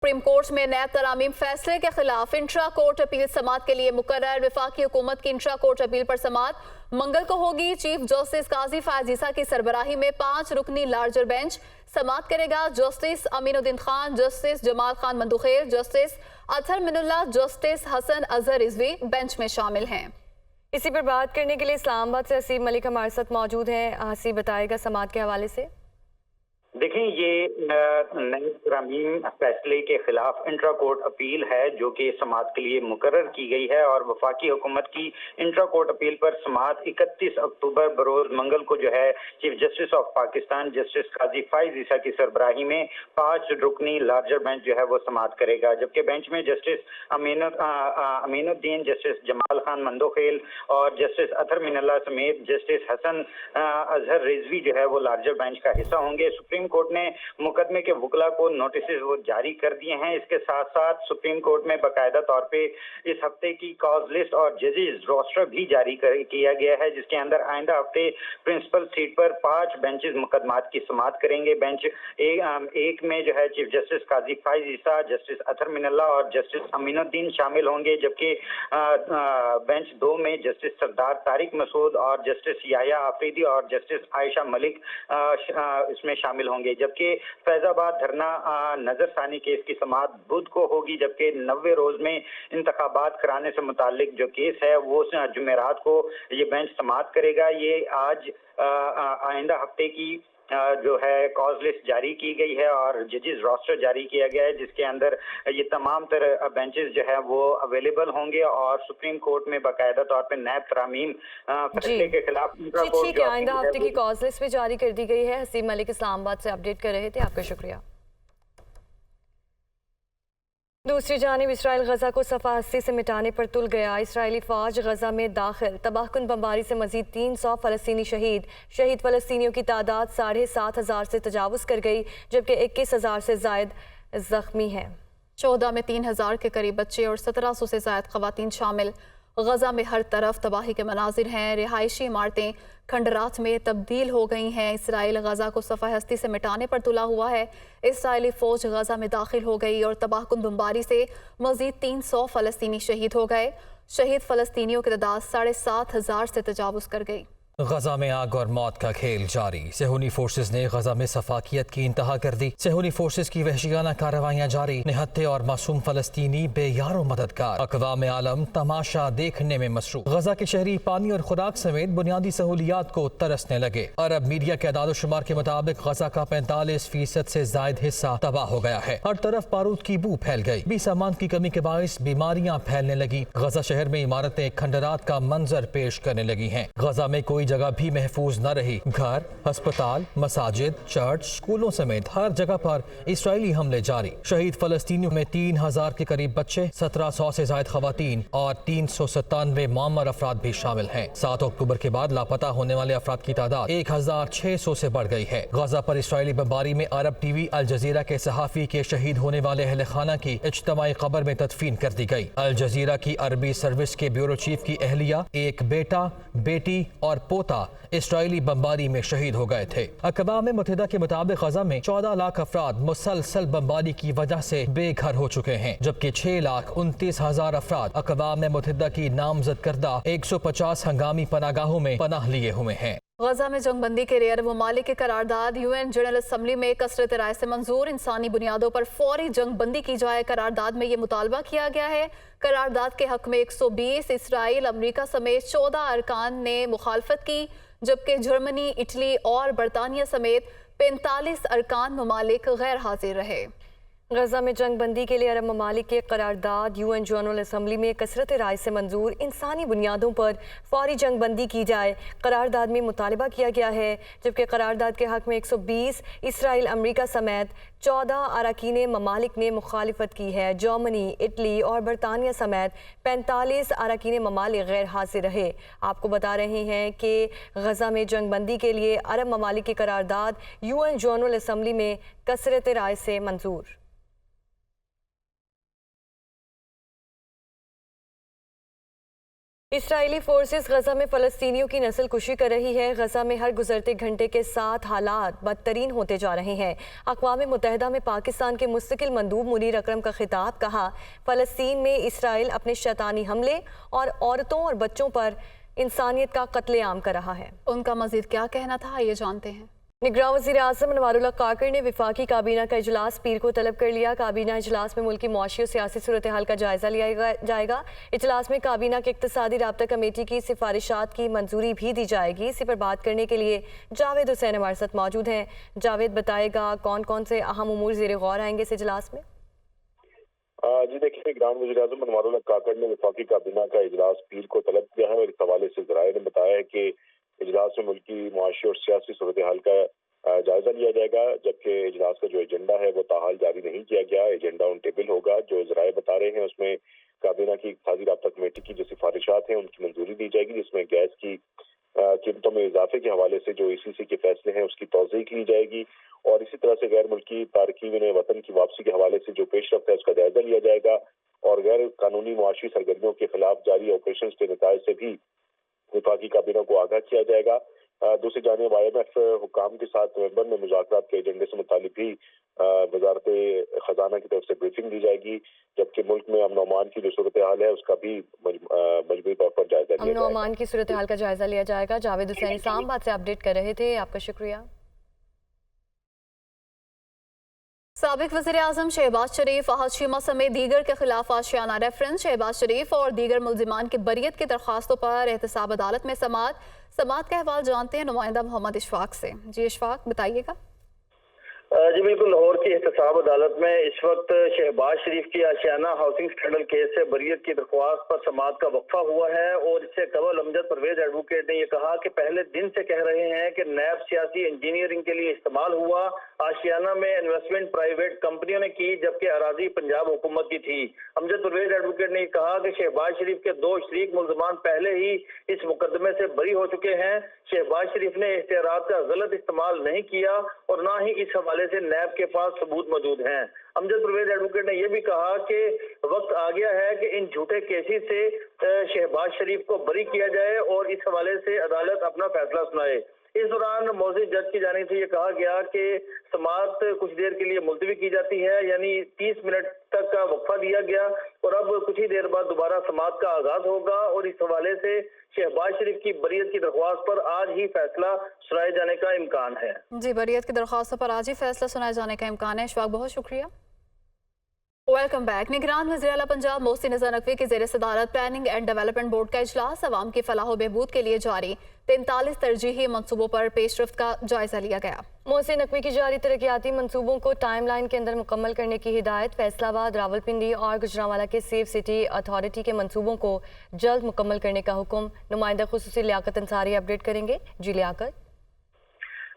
Supreme court में नैब तरामीम फैसले के खिलाफ इंट्रा कोर्ट अपील समाअत के लिए मुकर्रर। वफाकी हुकूमत की इंट्रा कोर्ट अपील पर समाअत मंगल को होगी। चीफ जस्टिस काजी फायज ईसा की सरबराही में 5 रुकनी लार्जर बेंच समाअत करेगा। Justice Aminuddin Khan, justice Jamal Khan Mandokhel, justice Athar Minallah, justice Hasan Azhar Rizvi bench में शामिल हैं। इसी पर बात करने के लिए इस्लामाबाद से हसीब मलिक हमारे साथ मौजूद हैं। हसीब, बताएगा समाअत के हवाले से। देखें, ये नए तरामीम फैसले के खिलाफ इंट्रा कोर्ट अपील है जो कि समाअत के लिए मुकर्रर की गई है और वफाकी हुकूमत की इंट्रा कोर्ट अपील पर समाअत 31 अक्टूबर बरोज मंगल को जो है chief justice of Pakistan justice Qazi Faez Isa की सरबराही में 5 रुकनी लार्जर बेंच जो है वो समाअत करेगा। जबकि बेंच में जस्टिस अमीनुद्दीन, जस्टिस जमाल खान मंदोखेल और जस्टिस अतहर मिनुल्लाह समेत जस्टिस हसन अजहर रिजवी जो है वो लार्जर बेंच का हिस्सा होंगे। सुप्रीम कोर्ट ने मुकदमे के वकला को नोटिस वो जारी कर दिए हैं। इसके साथ साथ सुप्रीम कोर्ट में बाकायदा तौर पे इस हफ्ते की कॉज लिस्ट और जजेस रोस्टर भी जारी किया गया है, जिसके अंदर आइंदा हफ्ते प्रिंसिपल सीट पर 5 बेंचेस मुकदमात की समाअत करेंगे। बेंच एक में जो है चीफ जस्टिस काजी फायज ईसा, जस्टिस अतहर मिनुल्लाह और जस्टिस अमीनुद्दीन शामिल होंगे। जबकि बेंच 2 में जस्टिस सरदार तारिक मसूद और जस्टिस याया आफरीदी और जस्टिस आयशा मलिक इसमें शामिल होंगे। जबकि फैजाबाद धरना नजरसानी केस की समाअत बुध को होगी, जबकि 90 रोज में इंतखाबात कराने से मुतालिक जो केस है वो जुमेरात को ये बेंच समाअत करेगा। ये आज आइंदा हफ्ते की जो है कॉज लिस्ट जारी की गई है और जजेस रोस्टर जारी किया गया है, जिसके अंदर ये तमाम तरह बेंचेस जो है वो अवेलेबल होंगे और सुप्रीम कोर्ट में बाकायदा तौर पे नैब तरामीम फैसले के खिलाफ ठीक है, आइंदा हफ्ते की कॉज लिस्ट भी जारी कर दी गई है। हसीब मलिक इस्लामाबाद से अपडेट कर रहे थे, आपका शुक्रिया। दूसरी जानिब इसराइल गजा को सफ़ा हस्ती से मिटाने पर तुल गया। इसराइली फ़ौज गजा में दाखिल तबाहकुन बमबारी से मजीद 300 फ़लस्तीनी शहीद फ़लस्तीनियों की तादाद 7,500 से तजावुज़ कर गई, जबकि 21,000 से ज़ायद ज़ख्मी हैं। 14 में 3,000 के करीब बच्चे और 1700 से ज़ायद ख़वातीन शामिल। गजा में हर तरफ तबाही के मनाजिर हैं। रिहायशी इमारतें खंडरात में तब्दील हो गई हैं। इसराइल गजा को सफ़ा हस्ती से मिटाने पर तुला हुआ है। इसराइली फ़ौज गजा में दाखिल हो गई और तबाहकुन बमबारी से मज़ीद 300 फ़लस्तीनी शहीद हो गए। शहीद फ़लस्तीनियों की तादाद 7,500 से तजावुज़ कर गई। गजा में आग और मौत का खेल जारी। सेहूनी फोर्सेस ने गजा में सफाकियत की इंतहा कर दी। सेहूनी फोर्सेस की वहशियाना कार्रवाइयां जारी। निहत्थे और मासूम फलस्तीनी बेयारो मददगार। अक़वाम आलम तमाशा देखने में मसरूफ। गजा के शहरी पानी और खुराक समेत बुनियादी सहूलियात को तरसने लगे। अरब मीडिया के अदाद-ओ-शुमार के मुताबिक गजा का 45% से जायद हिस्सा तबाह हो गया है। हर तरफ बारूद की बू फैल गई। भी सामान की कमी के बायस बीमारियां फैलने लगी। गजा शहर में इमारतें खंडरात का मंजर पेश करने लगी हैं। गजा में कोई जगह भी महफूज न रही। घर, अस्पताल, मसाजिद, चर्च, स्कूलों समेत हर जगह पर इसराइली हमले जारी। शहीद फलस्तीनियों में 3,000 के करीब बच्चे, 1700 से ज्यादा खवातीन और 397 मुअम्मर अफराद भी शामिल हैं। 7 अक्टूबर के बाद लापता होने वाले अफराद की तादाद 1,600 से बढ़ गई है। गजा पर इसराइली बमबारी में अरब टीवी अल जजीरा के सहाफी के शहीद होने वाले अहले खाना की इज्तिमाई कब्र में तदफीन कर दी गई। अल जजीरा की अरबी सर्विस के ब्यूरो चीफ की अहलिया, एक बेटा, बेटी और पोता इसराइली बमबारी में शहीद हो गए थे। अक़वाम मुत्तहिदा के मुताबिक गजा में 14 लाख अफराद मुसलसल बमबारी की वजह से बेघर हो चुके हैं, जबकि 6,29,000 अफराद अक़वाम मुत्तहिदा की नामजद करदा 150 हंगामी पनागाहों में पनाह लिए हुए हैं। गजा में जंगबंदी के लिए अरब ममालिक की करारदाद UN जनरल असम्बली में कसरत राय से मंजूर। इंसानी बुनियादों पर फौरी जंगबंदी की जाए। करारदाद में ये मुतालबा किया गया है। करारदाद के हक में 120 इसराइल, अमरीका समेत 14 अरकान ने मुखालफत की, जबकि जर्मनी, इटली और बरतानिया समेत 45 अरकान ममालिक गैर हाजिर रहे। गजा में जंग बंदी के लिए अरब ममालिक की करारदाद UN जनरल असम्बली में कसरत राय से मंजूर। इंसानी बुनियादों पर फौरी जंग बंदी की जाए। करारदाद में मुतालबा किया गया है, जबकि करारदाद के हक में 120 इसराइल, अमरीका समेत 14 अरकान ममालिक ने मुखालिफत की है। जर्मनी, इटली और बरतानिया समेत 45 अरकान ममालिक गैर हाजिर रहे। आपको बता रहे हैं कि गजा में जंग बंदी के लिए अरब ममालिक की करारदाद UN जनरल असम्बली में कसरत राय से मंजूर। اسرائیلی فورسز غزہ میں فلسطینیوں کی نسل کشی کر رہی ہے۔ غزہ میں ہر گزرتے گھنٹے کے ساتھ حالات بدترین ہوتے جا رہے ہیں۔ اقوام متحدہ میں پاکستان کے مستقل مندوب منیر اکرم کا خطاب، کہا فلسطین میں اسرائیل اپنے شیطانی حملے اور عورتوں اور بچوں پر انسانیت کا قتل عام کر رہا ہے۔ ان کا مزید کیا کہنا تھا، یہ جانتے ہیں۔ نگراں وزیر اعظم انوار اللہ کاکڑ نے وفاقی کابینہ کا اجلاس پیر کو طلب کر لیا۔ کابینہ اجلاس میں ملک کی معاشی اور سیاسی صورتحال کا جائزہ لیا جائے گا۔ اجلاس میں کابینہ کے اقتصادی رابطہ کمیٹی کی سفارشات کی منظوری بھی دی جائے گی۔ اسی پر بات کرنے کے لیے جاوید حسین ہمارے ساتھ موجود ہیں۔ جاوید، بتائے گا کون کون سے اہم امور زیر غور آئیں گے اس اجلاس میں؟ جی دیکھیں، نگران وزیر اعظم انوار اللہ کاکڑ نے وفاقی کابینہ کا اجلاس پیر کو طلب کیا ہے، اور اس حوالے سے ذرائع نے بتایا ہے کہ اجلاس میں ملک کی معاشی اور سیاسی صورتحال کا جائزہ لیا جائے گا، جبکہ اجلاس کا جو ایجنڈا ہے وہ تاحال جاری نہیں کیا گیا۔ ایجنڈا آن ٹیبل ہوگا۔ جو ذرائع بتا رہے ہیں اس میں کابینہ کی اقتصادی رابطہ کمیٹی کی جو سفارشات ہیں ان کی منظوری دی جائے گی، جس میں گیس کی قیمتوں میں اضافے کے حوالے سے جو ECC کے فیصلے ہیں اس کی توضیح کی جائے گی، اور اسی طرح سے غیر ملکی تارکین وطن کی واپسی کے حوالے سے جو پیش رفت ہے اس کا جائزہ لیا جائے گا، اور غیر قانونی معاشی سرگرمیوں کے خلاف جاری آپریشنز کے نتائج سے بھی وفاقی کابینہ کو آگاہ کیا جائے گا۔ دوسری جانب IMF حکام کے ساتھ نومبر میں مذاکرات کے ایجنڈے سے متعلق بھی وزارت خزانہ کی طرف سے بریفنگ دی جائے گی، جبکہ ملک میں امن و امان کی جو صورتحال ہے اس کا بھی مجموعی طور پر جائزہ لیا جائے گا۔ امن و امان کی صورتحال کا جائزہ لیا جائے گا۔ جاوید حسین اسلام آباد سے اپڈیٹ کر رہے تھے، آپ کا شکریہ۔ سابق وزیر اعظم شہباز شریف، فہد شیمہ سمیت دیگر کے خلاف آشیانہ ریفرنس۔ شہباز شریف اور دیگر ملزمان کی بریت کی درخواستوں پر احتساب عدالت میں سماعت کا احوال جانتے ہیں نمائندہ محمد اشفاق سے۔ جی اشفاق، بتائیے گا۔ جی بالکل، لاہور کی احتساب عدالت میں اس وقت شہباز شریف کی آشیانہ ہاؤسنگ اسکینڈل کیس سے بریت کی درخواست پر سماعت کا وقفہ ہوا ہے، اور اس سے قبل امجد پرویز ایڈوکیٹ نے یہ کہا کہ پہلے دن سے کہہ رہے ہیں کہ نیب سیاسی انجینئرنگ کے لیے استعمال ہوا، آشیانہ میں انویسٹمنٹ پرائیویٹ کمپنیوں نے کی جبکہ اراضی پنجاب حکومت کی تھی۔ امجد پرویز ایڈوکیٹ نے یہ کہا کہ شہباز شریف کے 2 شریک ملزمان پہلے ہی اس مقدمے سے بری ہو چکے ہیں۔ شہباز شریف نے اختیارات کا غلط استعمال نہیں کیا اور نہ ہی اس حوالے سے نیب کے پاس ثبوت موجود ہیں۔ امجد پرویز ایڈوکیٹ نے یہ بھی کہا کہ وقت آ گیا ہے کہ ان جھوٹے کیسز سے شہباز شریف کو بری کیا جائے اور اس حوالے سے عدالت اپنا فیصلہ سنائے۔ اس دوران موزز جج کی جانب سے یہ کہا گیا کہ سماعت کچھ دیر کے لیے ملتوی کی جاتی ہے، یعنی 30 منٹ تک کا وقفہ دیا گیا، اور اب کچھ ہی دیر بعد دوبارہ سماعت کا آغاز ہوگا، اور اس حوالے سے شہباز شریف کی بریت کی درخواست پر آج ہی فیصلہ سنائے جانے کا امکان ہے۔ جی، بریت کی درخواستوں پر آج ہی فیصلہ سنائے جانے کا امکان ہے۔ اشفاق، بہت شکریہ۔ Welcome back. نگران وزیر اعلیٰ پنجاب محسن نذیر نقوی کی زیر صدارت پلاننگ اینڈ ڈیولپمنٹ بورڈ کا اجلاس عوام کی فلاح و بہبود کے لیے جاری 43 ترجیحی منصوبوں پر پیش رفت کا جائزہ لیا گیا۔ محسن نقوی کی جاری ترقیاتی منصوبوں کو ٹائم لائن کے اندر مکمل کرنے کی ہدایت۔ فیصل آباد، راولپنڈی اور گوجرانوالا کے سیف سٹی اتھارٹی کے منصوبوں کو جلد مکمل کرنے کا حکم۔ نمائندہ خصوصی لیاقت انصاری اپڈیٹ کریں گے۔ جی لیاقت۔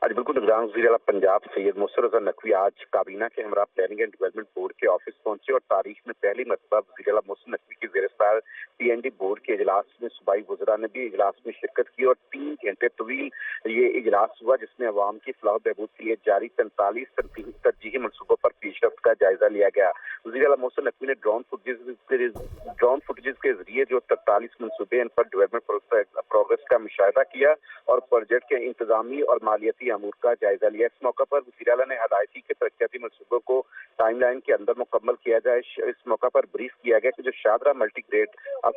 بالکل، نگران وزیر اعلیٰ پنجاب سید محسن نذیر نقوی آج کابینہ کے ہمراہ پلاننگ اینڈ ڈیولپمنٹ بورڈ کے آفس پہنچے، اور تاریخ میں پہلی مرتبہ وزیر اعلیٰ محسن نقوی کی زیر صدارت PND بورڈ کے اجلاس میں صوبائی وزراء نے بھی اجلاس میں شرکت کی، اور 3 گھنٹے طویل یہ اجلاس ہوا، جس میں عوام کی فلاح و بہبود کے لیے جاری 43 ترجیحی منصوبوں پر پیش رفت کا جائزہ لیا گیا۔ وزیر اعلیٰ محسن نقوی نے ڈرون فوٹیجز کے ذریعے جو 43 منصوبے ان پر ڈیولپمنٹ پروگرس کا مشاہدہ کیا اور پروجیکٹ کے انتظامی اور مالیاتی امور کا جائزہ لیا۔ اس موقع پر وزیر اعلیٰ نے ہدایت کی کہ ترقیاتی منصوبوں کو ٹائم لائن کے اندر مکمل کیا جائے۔ اس موقع پر بریف کیا گیا کہ جو Shahdara multi grade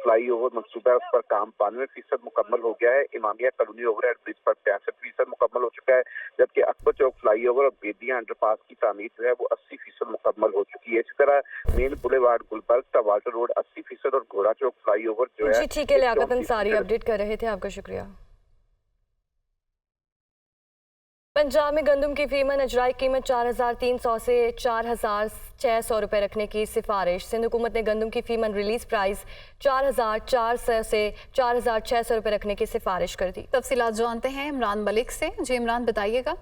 flyover منصوبہ ہے اس پر کام 92% مکمل ہو گیا ہے۔ امامیہ کالونی اوور ہیڈ برج پر 65% مکمل ہو چکا ہے، جبکہ اکبر چوک فلائی اوور اور بیدیاں انڈر پاس کی تعمیر جو ہے وہ 80% مکمل ہو چکی ہے۔ اسی طرح مین بولیوارڈ گلبرگ تا والٹر روڈ 80% اور گھوڑا چوک فلائی اوور جو ہے۔ جی ٹھیک ہے، لیاقت انصاری اپڈیٹ کر رہے تھے، آپ کا شکریہ۔ پنجاب میں گندم کی فیمن اجرائی قیمت 4300 سے 4600 روپے رکھنے کی سفارش۔ سندھ حکومت نے گندم کی فیمن ریلیز پرائز 4400 سے 4600 روپے رکھنے کی سفارش کر دی۔ تفصیلات جانتے ہیں عمران ملک سے۔ جی عمران، بتائیے گا۔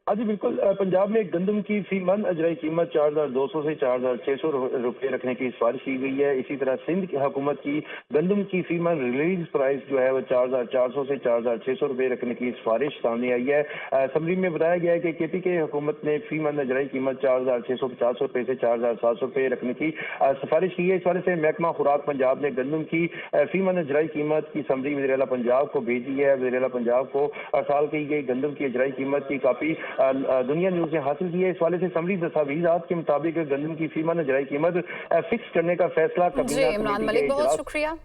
हाँ जी बिल्कुल, पंजाब में गंदम की फी मन अजराई कीमत 4200 से 4600 रुपये रखने की सिफारिश की गई है। इसी तरह सिंध की हुकूमत की गंदम की फी मन रिलीज प्राइस जो है वो 4400 से 4600 रुपये रखने की सिफारिश सामने आई है। असम्बली में बताया गया है कि KP के हुकूमत ने फी मन अजराई कीमत 4650 रुपये से 4700 रुपये रखने की सिफारिश की है। इस वाले से महकमा खुराक पंजाब ने गंदम की फी मन अजराई कीमत की समरी वज़ीर आला पंजाब को भेजी है। वज़ीर आला पंजाब को अरसाल की गई गंदम की अजराई कीमत की कापी दुनिया न्यूज ने हासिल की है। इस वाले से समरी दस्तावेजात के मुताबिक गंदम की फीमा अजराई कीमत फिक्स करने का फैसला जी इमरान मलिक, बहुत शुक्रिया।